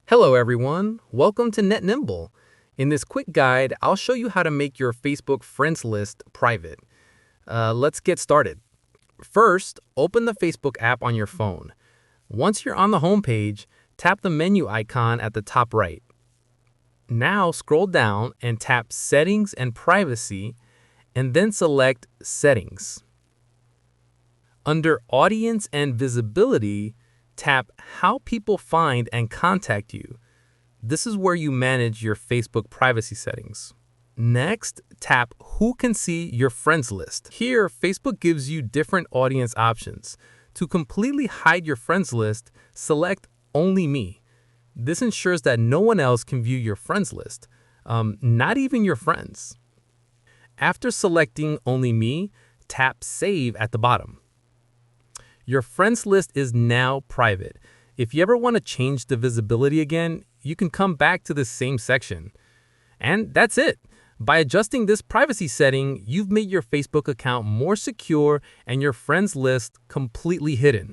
Hello everyone, welcome to Net Nimble. In this quick guide, I'll show you how to make your Facebook friends list private. Let's get started. First, open the Facebook app on your phone. Once you're on the home page, tap the menu icon at the top right. Now scroll down and tap Settings and Privacy, and then select Settings. Under Audience and Visibility, tap How People Find and Contact You. This is where you manage your Facebook privacy settings. Next, tap Who Can See Your Friends List. Here, Facebook gives you different audience options. To completely hide your friends list, select Only Me. This ensures that no one else can view your friends list, not even your friends. After selecting Only Me, tap Save at the bottom. Your friends list is now private. If you ever want to change the visibility again, you can come back to the same section. And that's it. By adjusting this privacy setting, you've made your Facebook account more secure and your friends list completely hidden.